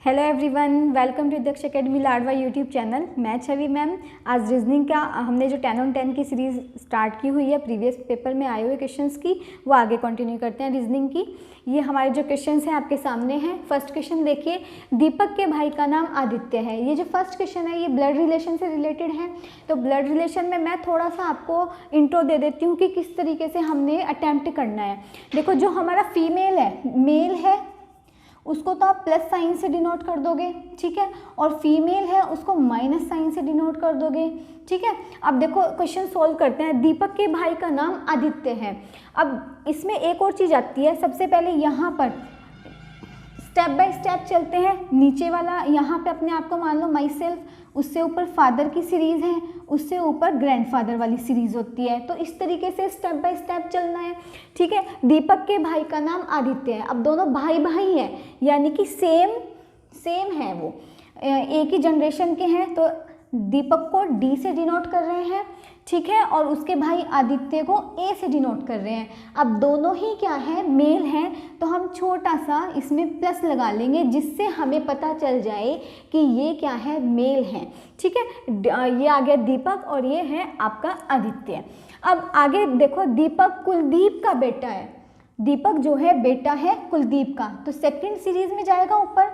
Hello everyone, welcome to Daksh academy Ladwa YouTube channel. मैं Chhavi ma'am. आज reasoning का हमने जो 10 on 10 की सीरीज़ स्टार्ट की हुई है, प्रीवियस पेपर में आए हुए क्वेश्चंस की, वो आगे कंटिन्यू करते हैं रीजनिंग की। ये हमारे जो क्वेश्चंस हैं आपके सामने हैं। फर्स्ट क्वेश्चन देखिए, दीपक के भाई का नाम आदित्य है। ये जो फर्स्ट क्वेश्चन है ये ब्लड रिलेशन से रिलेटेड है। तो ब्लड रिलेशन में मैं थोड़ा सा आपको इंट्रो दे देती हूँ कि किस तरीके से हमने अटैम्प्ट करना है। देखो, जो हमारा फीमेल है, मेल है, उसको तो आप प्लस साइन से डिनोट कर दोगे, ठीक है, और फीमेल है उसको माइनस साइन से डिनोट कर दोगे, ठीक है। अब देखो क्वेश्चन सोल्व करते हैं। दीपक के भाई का नाम आदित्य है। अब इसमें एक और चीज़ आती है। सबसे पहले यहाँ पर स्टेप बाय स्टेप चलते हैं। नीचे वाला यहाँ पे अपने आप को मान लो माई सेल्फ, उससे ऊपर फादर की सीरीज़ है, उससे ऊपर ग्रैंडफादर वाली सीरीज़ होती है। तो इस तरीके से स्टेप बाय स्टेप चलना है, ठीक है। दीपक के भाई का नाम आदित्य है। अब दोनों भाई भाई हैं, यानी कि सेम है, वो एक ही जनरेशन के हैं। तो दीपक को डी से डिनोट कर रहे हैं, ठीक है, और उसके भाई आदित्य को ए से डिनोट कर रहे हैं। अब दोनों ही क्या है, मेल हैं, तो हम छोटा सा इसमें प्लस लगा लेंगे, जिससे हमें पता चल जाए कि ये क्या है, मेल हैं, ठीक है। ये आ गया दीपक और ये है आपका आदित्य। अब आगे देखो, दीपक कुलदीप का बेटा है। दीपक जो है बेटा है कुलदीप का, तो सेकंड सीरीज में जाएगा ऊपर,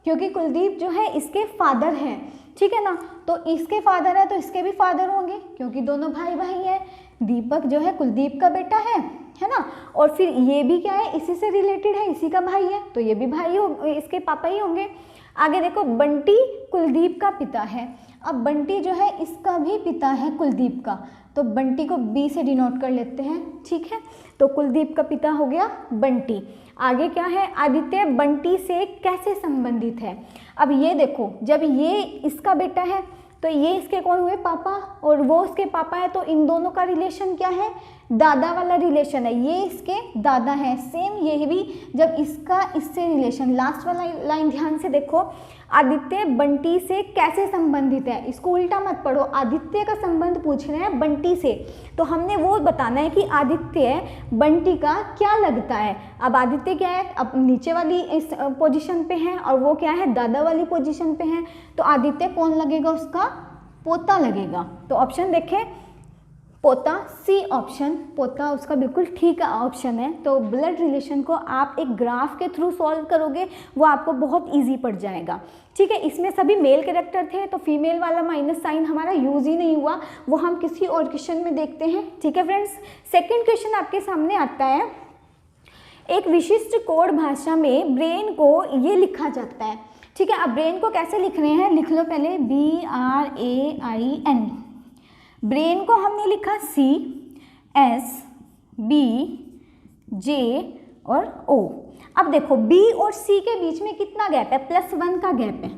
क्योंकि कुलदीप जो है इसके फादर हैं, ठीक है ना। तो इसके फादर है तो इसके भी फादर होंगे, क्योंकि दोनों भाई भाई हैं। दीपक जो है कुलदीप का बेटा है ना। और फिर ये भी क्या है, इसी से रिलेटेड है, इसी का भाई है, तो ये भी भाई हो, इसके पापा ही होंगे। आगे देखो, बंटी कुलदीप का पिता है। अब बंटी जो है इसका भी पिता है कुलदीप का, तो बंटी को बी से डिनोट कर लेते हैं, ठीक है। तो कुलदीप का पिता हो गया बंटी। आगे क्या है, आदित्य बंटी से कैसे संबंधित है। अब ये देखो, जब ये इसका बेटा है तो ये इसके कौन हुए, पापा, और वो उसके पापा है, तो इन दोनों का रिलेशन क्या है, दादा वाला रिलेशन है। ये इसके दादा हैं। सेम ये भी, जब इसका इससे रिलेशन, लास्ट वाला लाइन ध्यान से देखो, आदित्य बंटी से कैसे संबंधित है। इसको उल्टा मत पढ़ो, आदित्य का संबंध पूछ रहे हैं बंटी से, तो हमने वो बताना है कि आदित्य बंटी का क्या लगता है। अब आदित्य क्या है, अब नीचे वाली इस पोजीशन पे है, और वो क्या है, दादा वाली पोजीशन पे है, तो आदित्य कौन लगेगा, उसका पोता लगेगा। तो ऑप्शन देखें, पोता, सी ऑप्शन, पोता उसका बिल्कुल ठीक ऑप्शन है। तो ब्लड रिलेशन को आप एक ग्राफ के थ्रू सॉल्व करोगे, वो आपको बहुत इजी पड़ जाएगा, ठीक है। इसमें सभी मेल कैरेक्टर थे, तो फीमेल वाला माइनस साइन हमारा यूज ही नहीं हुआ, वो हम किसी और क्वेश्चन में देखते हैं, ठीक है फ्रेंड्स। सेकेंड क्वेश्चन आपके सामने आता है। एक विशिष्ट कोड भाषा में ब्रेन को ये लिखा जाता है, ठीक है। अब ब्रेन को कैसे लिख रहे हैं, लिख लो पहले, BRAIN। ब्रेन को हमने लिखा CSBJ और O। अब देखो, B और C के बीच में कितना गैप है, +1 का गैप है,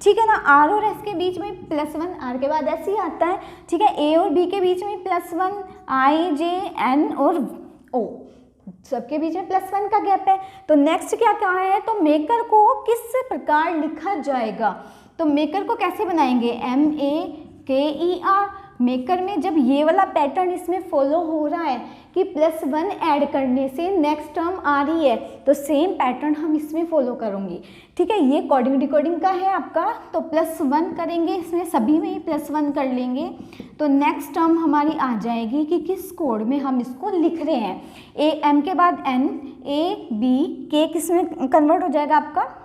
ठीक है ना। R और S के बीच में +1, R के बाद S ही आता है, ठीक है। A और B के बीच में +1, I, J, N और O, सबके बीच में +1 का गैप है। तो नेक्स्ट क्या कहा है, तो मेकर को किस प्रकार लिखा जाएगा। तो मेकर को कैसे बनाएंगे, MAKER। मेकर में जब ये वाला पैटर्न इसमें फॉलो हो रहा है कि +1 ऐड करने से नेक्स्ट टर्म आ रही है, तो सेम पैटर्न हम इसमें फॉलो करेंगे, ठीक है। ये कोडिंग डिकोडिंग का है आपका, तो +1 करेंगे, इसमें सभी में ही +1 कर लेंगे, तो नेक्स्ट टर्म हमारी आ जाएगी कि किस कोड में हम इसको लिख रहे हैं। AM के बाद N, AB, K किस में कन्वर्ट हो जाएगा आपका,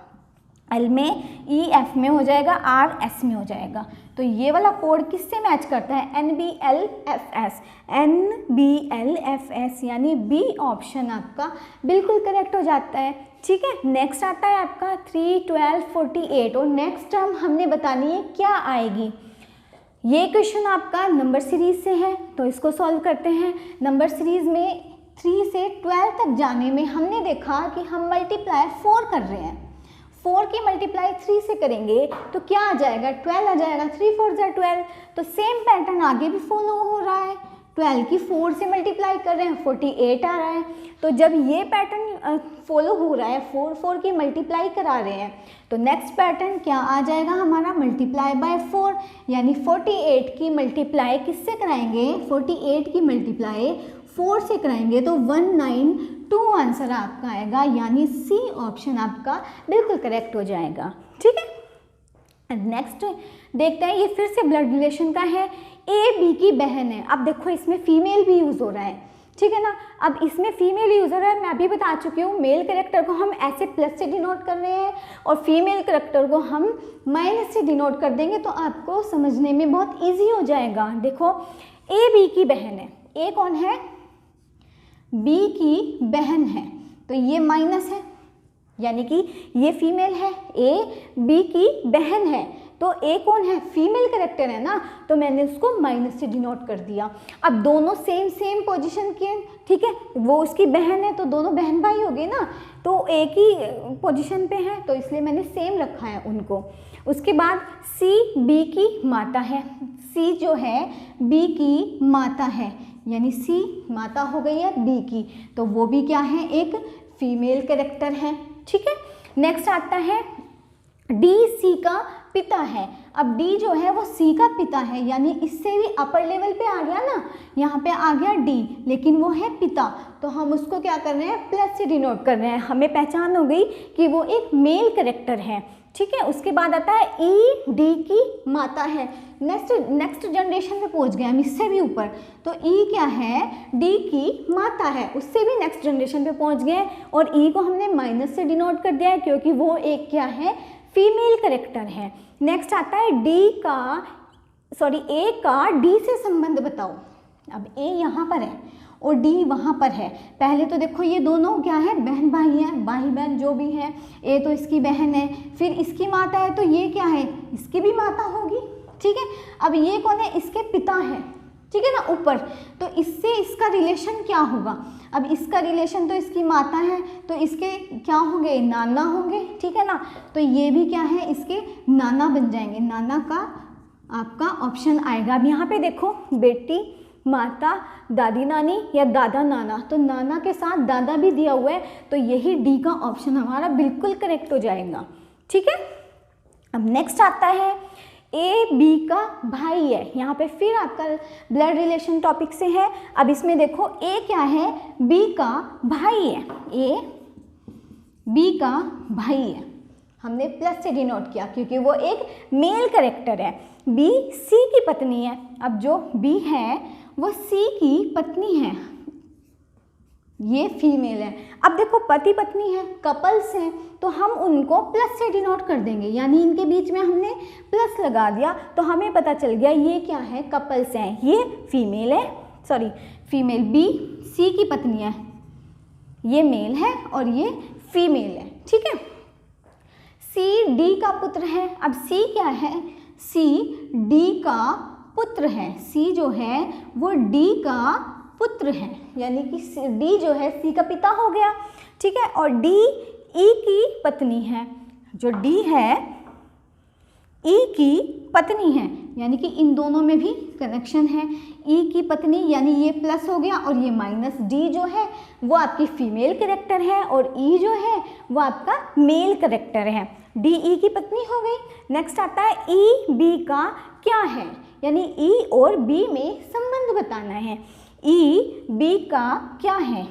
L में, EF में हो जाएगा, RS में हो जाएगा। तो ये वाला कोड किससे मैच करता है, NBLFS। NBLFS यानी B ऑप्शन आपका बिल्कुल करेक्ट हो जाता है, ठीक है। नेक्स्ट आता है आपका 3, 12, 48, और नेक्स्ट टर्म हमने बतानी है क्या आएगी। ये क्वेश्चन आपका नंबर सीरीज से है, तो इसको सॉल्व करते हैं। नंबर सीरीज में 3 से 12 तक जाने में हमने देखा कि हम मल्टीप्लाई 4 कर रहे हैं, 4 की मल्टीप्लाई 3 से करेंगे तो क्या आ जाएगा, 12 आ जाएगा, 3 4 जा 12। तो सेम पैटर्न आगे भी फॉलो हो रहा है, 12 की 4 से मल्टीप्लाई कर रहे हैं, 48 आ रहा है। तो जब ये पैटर्न फॉलो हो रहा है, 4 4 की मल्टीप्लाई करा रहे हैं, तो नेक्स्ट पैटर्न क्या आ जाएगा हमारा, मल्टीप्लाई बाय 4, यानी 48 की मल्टीप्लाई किससे कराएंगे, 48 की मल्टीप्लाई 4 से कराएंगे तो 192 आंसर आपका आएगा, यानी सी ऑप्शन आपका बिल्कुल करेक्ट हो जाएगा। ठीक है, नेक्स्ट देखते हैं, ये फिर से ब्लड रिलेशन का है, ए बी की बहन है। अब देखो इसमें फीमेल भी यूज़ हो रहा है, ठीक है ना। अब इसमें फीमेल यूज़ हो रहा है, मैं अभी बता चुकी हूँ, मेल कैरेक्टर को हम ऐसे प्लस से डिनोट कर रहे हैं और फीमेल कैरेक्टर को हम माइनस से डिनोट कर देंगे, तो आपको समझने में बहुत ईजी हो जाएगा। देखो ए बी की बहन है, ए कौन है, बी की बहन है, तो ये माइनस है, यानी कि ये फीमेल है, ए बी की बहन है, तो ए कौन है, फीमेल कैरेक्टर है ना, तो मैंने उसको माइनस से डिनोट कर दिया। अब दोनों सेम पोजीशन के, ठीक है, वो उसकी बहन है तो दोनों बहन भाई हो गए ना, तो एक ही पोजीशन पे है, तो इसलिए मैंने सेम रखा है उनको। उसके बाद सी बी की माता है, सी जो है बी की माता है, यानी सी माता हो गई है बी की, तो वो भी क्या है, एक फीमेल कैरेक्टर है। ठीक है, नेक्स्ट आता है डी सी का पिता है। अब डी जो है वो सी का पिता है, यानी इससे भी अपर लेवल पे आ गया ना, यहाँ पे आ गया डी, लेकिन वो है पिता, तो हम उसको क्या कर रहे हैं, प्लस से डिनोट कर रहे हैं, हमें पहचान हो गई कि वो एक मेल कैरेक्टर है। ठीक है, उसके बाद आता है ई डी की माता है, नेक्स्ट जनरेशन में पहुंच गए हम, इससे भी ऊपर, तो ई क्या है, डी की माता है, उससे भी नेक्स्ट जनरेशन पे पहुंच गए, और ई को हमने माइनस से डिनोट कर दिया है क्योंकि वो एक क्या है, फीमेल कैरेक्टर है। नेक्स्ट आता है ए का डी से संबंध बताओ। अब ए यहाँ पर है और डी वहाँ पर है। पहले तो देखो ये दोनों क्या है, बहन भाई हैं, भाई बहन जो भी है, ए तो इसकी बहन है, फिर इसकी माता है, तो ये क्या है, इसकी भी माता होगी। ठीक है, अब ये कौन है, इसके पिता है, ठीक है ना, ऊपर, तो इससे इसका रिलेशन क्या होगा, अब इसका रिलेशन तो इसकी माता है, तो इसके क्या होंगे, नाना होंगे, ठीक है ना, तो ये भी क्या है, इसके नाना बन जाएंगे, नाना का आपका ऑप्शन आएगा। अब यहाँ पे देखो बेटी, माता, दादी नानी या दादा नाना, तो नाना के साथ दादा भी दिया हुआ है, तो यही डी का ऑप्शन हमारा बिल्कुल करेक्ट हो जाएगा। ठीक है, अब नेक्स्ट आता है ए बी का भाई है, यहाँ पे फिर आपका ब्लड रिलेशन टॉपिक से है। अब इसमें देखो ए क्या है, बी का भाई है, ए बी का भाई है, हमने प्लस से डिनोट किया क्योंकि वो एक मेल कैरेक्टर है। बी सी की पत्नी है, अब जो बी है वो सी की पत्नी है, ये फीमेल है। अब देखो पति पत्नी है, कपल्स हैं, तो हम उनको प्लस से डिनोट कर देंगे, यानी इनके बीच में हमने प्लस लगा दिया, तो हमें पता चल गया ये क्या है, कपल्स हैं, ये फीमेल है, फीमेल बी सी की पत्नी है, ये मेल है और ये फीमेल है। ठीक है, सी डी का पुत्र है। अब सी क्या है, सी डी का पुत्र है, सी जो है वो डी का पुत्र है, यानी कि डी जो है सी का पिता हो गया। ठीक है, और डी ई की पत्नी है, जो डी है ई की पत्नी है, यानी कि इन दोनों में भी कनेक्शन है। ई की पत्नी यानी ये प्लस हो गया और ये माइनस। डी जो है वो आपकी फीमेल कैरेक्टर है और ई जो है वो आपका मेल कैरेक्टर है। डी ई की पत्नी हो गई। नेक्स्ट आता है ई बी का क्या है, यानी ई और बी में संबंध बताना है। ई बी का क्या है,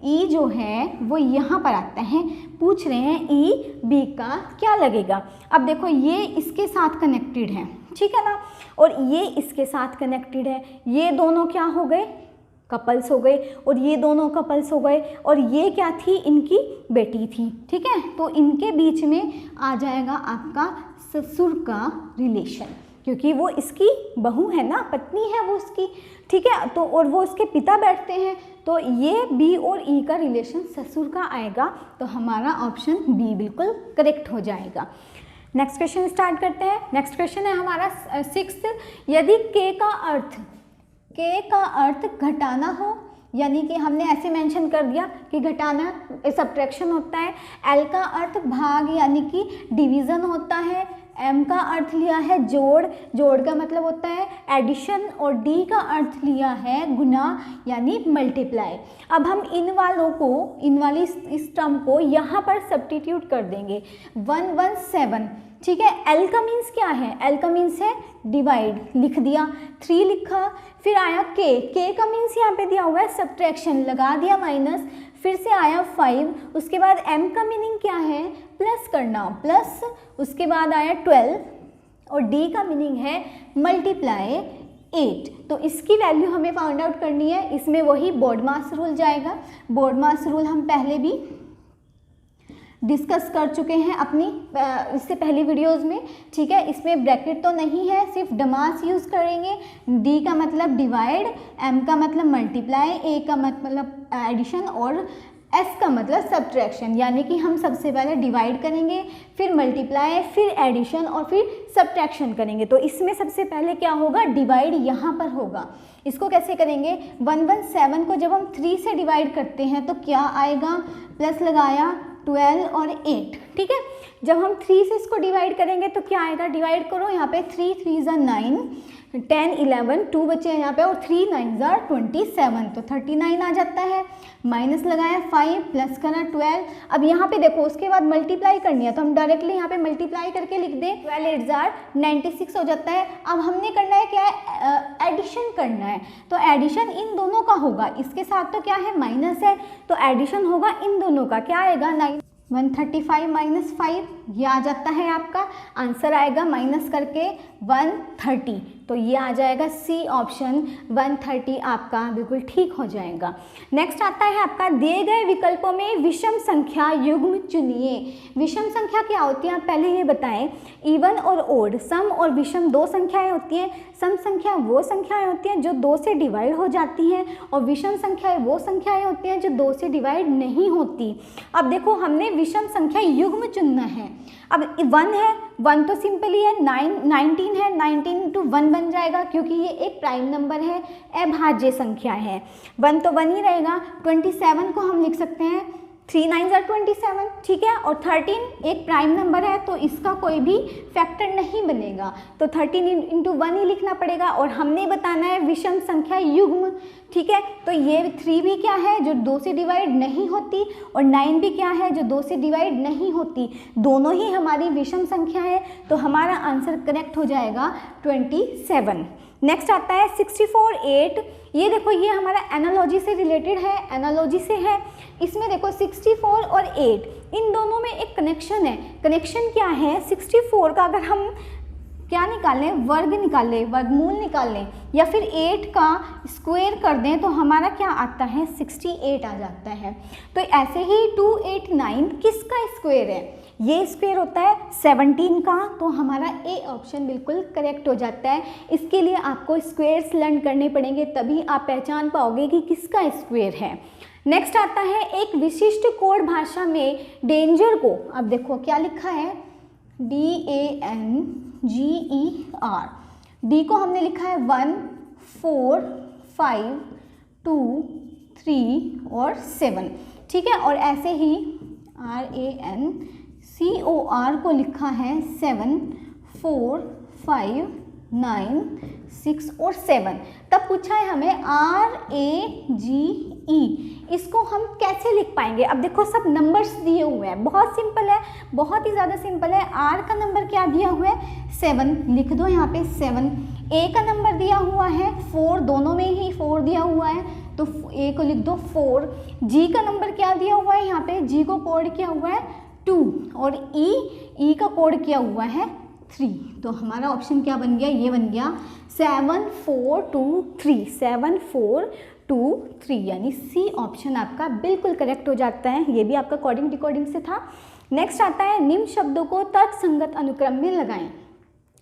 ई जो है वो यहाँ पर आता है, पूछ रहे हैं ई बी का क्या लगेगा। अब देखो ये इसके साथ कनेक्टेड है, ठीक है ना, और ये इसके साथ कनेक्टेड है, ये दोनों क्या हो गए, कपल्स हो गए, और ये दोनों कपल्स हो गए, और ये क्या थी, इनकी बेटी थी। ठीक है, तो इनके बीच में आ जाएगा आपका ससुर का रिलेशन, क्योंकि वो इसकी बहू है ना, पत्नी है वो उसकी। ठीक है, तो और वो उसके पिता बैठते हैं, तो ये बी और ई का रिलेशन ससुर का आएगा, तो हमारा ऑप्शन बी बिल्कुल करेक्ट हो जाएगा। नेक्स्ट क्वेश्चन स्टार्ट करते हैं। नेक्स्ट क्वेश्चन है हमारा 6th, यदि के का अर्थ घटाना हो, यानी कि हमने ऐसे मेंशन कर दिया कि घटाना सब्ट्रैक्शन होता है। एल का अर्थ भाग यानी कि डिवीज़न होता है। एम का अर्थ लिया है जोड़, जोड़ का मतलब होता है एडिशन, और डी का अर्थ लिया है गुना यानी मल्टीप्लाई। अब हम इन वालों को, इन वाली इस टर्म को यहाँ पर सब्स्टिट्यूट कर देंगे 117, ठीक है। एल का मीन्स क्या है, एल का मीन्स है डिवाइड, लिख दिया, 3 लिखा, फिर आया के का मीन्स यहाँ पे दिया हुआ है सब्ट्रैक्शन, लगा दिया माइनस, फिर से आया 5, उसके बाद एम का मीनिंग क्या है प्लस करना, प्लस, उसके बाद आया 12, और डी का मीनिंग है मल्टीप्लाई 8। तो इसकी वैल्यू हमें फाइंड आउट करनी है, इसमें वही बोर्डमास रूल जाएगा। बोर्डमास रूल हम पहले भी डिस्कस कर चुके हैं अपनी इससे पहली वीडियोस में, ठीक है। इसमें ब्रैकेट तो नहीं है, सिर्फ डमास यूज़ करेंगे। डी का मतलब डिवाइड, एम का मतलब मल्टीप्लाई, ए का मतलब एडिशन, और एस का मतलब सब्ट्रैक्शन, यानी कि हम सबसे पहले डिवाइड करेंगे, फिर मल्टीप्लाई, फिर एडिशन, और फिर सब्ट्रैक्शन करेंगे। तो इसमें सबसे पहले क्या होगा, डिवाइड यहाँ पर होगा। इसको कैसे करेंगे, 117 को जब हम 3 से डिवाइड करते हैं तो क्या आएगा, प्लस लगाया 12 और 8, ठीक है। जब हम 3 से इसको डिवाइड करेंगे तो क्या आएगा, डिवाइड करो, यहाँ पे 3 3 ज़ा 9, 10 11, 2 बचे हैं यहाँ पे, और 3 9 ज़ा 27, तो 39 आ जाता है। माइनस लगाया 5, प्लस करा 12। अब यहाँ पे देखो उसके बाद मल्टीप्लाई करनी है, तो हम डायरेक्टली यहाँ पे मल्टीप्लाई करके लिख दें, 12 8 ज़ा 96 हो जाता है। अब हमने करना है क्या है, एडिशन करना है, तो एडिशन इन दोनों का होगा, इसके साथ तो क्या है माइनस है, तो एडिशन होगा इन दोनों का, क्या आएगा 135 माइनस 5, ये आ जाता है आपका आंसर, आएगा माइनस करके 130। तो ये आ जाएगा सी ऑप्शन 130 आपका बिल्कुल ठीक हो जाएगा। नेक्स्ट आता है आपका दिए गए विकल्पों में विषम संख्या युग्म चुनिए। विषम संख्या क्या होती है आप पहले ये बताएं। इवन और ओड, सम और विषम 2 संख्याएं होती हैं। सम संख्या वो संख्याएं होती हैं जो 2 से डिवाइड हो जाती हैं, और विषम संख्याएं वो संख्याएं होती हैं जो 2 से डिवाइड नहीं होती। अब देखो हमने विषम संख्या युग्म चुनना है। अब 1 है, 1 तो सिंपली है, 19 है, 19 इंटू 1 बन जाएगा क्योंकि ये एक प्राइम नंबर है, अभाज्य संख्या है। 1 तो 1 ही रहेगा। 27 को हम लिख सकते हैं 3 9 ज़ा 27, ठीक है। और 13 एक प्राइम नंबर है तो इसका कोई भी फैक्टर नहीं बनेगा, तो 13 इंटू 1 ही लिखना पड़ेगा। और हमने बताना है विषम संख्या युग्म, ठीक है। तो ये 3 भी क्या है जो 2 से डिवाइड नहीं होती, और 9 भी क्या है जो 2 से डिवाइड नहीं होती, दोनों ही हमारी विषम संख्या है। तो हमारा आंसर करेक्ट हो जाएगा 27। नेक्स्ट आता है 64 8। ये देखो ये हमारा एनालॉजी से रिलेटेड है, एनालॉजी से है। इसमें देखो 64 और 8 इन दोनों में एक कनेक्शन है। कनेक्शन क्या है, 64 का अगर हम क्या निकालें, वर्ग निकालें, वर्गमूल निकालें, या फिर 8 का स्क्वायर कर दें तो हमारा क्या आता है 68 आ जाता है। तो ऐसे ही 289 किसका स्क्वायर है, ये स्क्वायर होता है 17 का, तो हमारा ए ऑप्शन बिल्कुल करेक्ट हो जाता है। इसके लिए आपको स्क्वायर्स लर्न करने पड़ेंगे, तभी आप पहचान पाओगे कि किसका स्क्वायर है। नेक्स्ट आता है एक विशिष्ट कोड भाषा में डेंजर को, अब देखो क्या लिखा है DANGER, डी को हमने लिखा है 1 4 5 2 3 और 7, ठीक है। और ऐसे ही RANCOR को लिखा है 7 4 5 9 6 और 7। तब पूछा है हमें RAGE, इसको हम कैसे लिख पाएंगे। अब देखो सब नंबर्स दिए हुए हैं, बहुत सिंपल है, बहुत ही ज़्यादा सिंपल है। R का नंबर क्या दिया हुआ है 7, लिख दो यहाँ पे 7। A का नंबर दिया हुआ है 4, दोनों में ही 4 दिया हुआ है तो A को लिख दो 4। G का नंबर क्या दिया हुआ है, यहाँ पे G को कोड किया हुआ है 2, और E का कोड किया हुआ है 3। तो हमारा ऑप्शन क्या बन गया, ये बन गया 7 4 2 3, 7 4 2 3, यानी सी ऑप्शन आपका बिल्कुल करेक्ट हो जाता है। ये भी आपका कोडिंग डिकोडिंग से था। नेक्स्ट आता है निम्न शब्दों को तर्कसंगत अनुक्रम में लगाएं,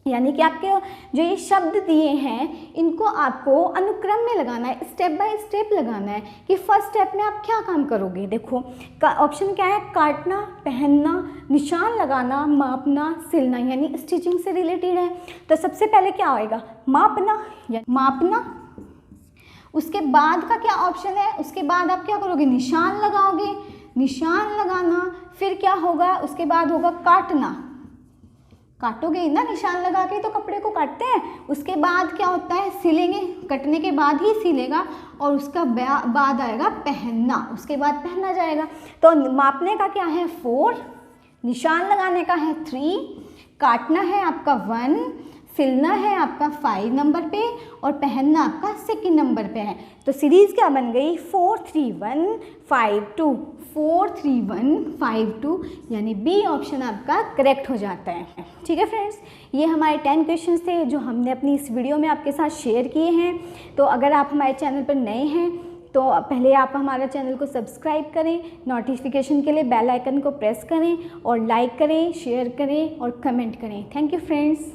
यानी कि आपके जो ये शब्द दिए हैं इनको आपको अनुक्रम में लगाना है, स्टेप बाय स्टेप लगाना है कि फर्स्ट स्टेप में आप क्या काम करोगे। देखो ऑप्शन क्या है, काटना, पहनना, निशान लगाना, मापना, सिलना, यानी स्टिचिंग से रिलेटेड है। तो सबसे पहले क्या आएगा, मापना, मापना। उसके बाद का क्या ऑप्शन है, उसके बाद आप क्या करोगे, निशान लगाओगे, निशान लगाना। फिर क्या होगा, उसके बाद होगा काटना, काटोगे ही ना, निशान लगा के तो कपड़े को काटते हैं। उसके बाद क्या होता है, सिलेंगे, कटने के बाद ही सिलेगा और उसका बाद आएगा पहनना, उसके बाद पहना जाएगा। तो मापने का क्या है 4, निशान लगाने का है 3, काटना है आपका 1, सिलना है आपका 5 नंबर पे और पहनना आपका 2 नंबर पे है। तो सीरीज़ क्या बन गई 4 3 1 5 2, 4 3 1 5 2, यानी बी ऑप्शन आपका करेक्ट हो जाता है। ठीक है फ्रेंड्स, ये हमारे 10 क्वेश्चंस थे जो हमने अपनी इस वीडियो में आपके साथ शेयर किए हैं। तो अगर आप हमारे चैनल पर नए हैं तो पहले आप हमारा चैनल को सब्सक्राइब करें, नोटिफिकेशन के लिए बेल आइकन को प्रेस करें और लाइक करें, शेयर करें और कमेंट करें। Thank you friends.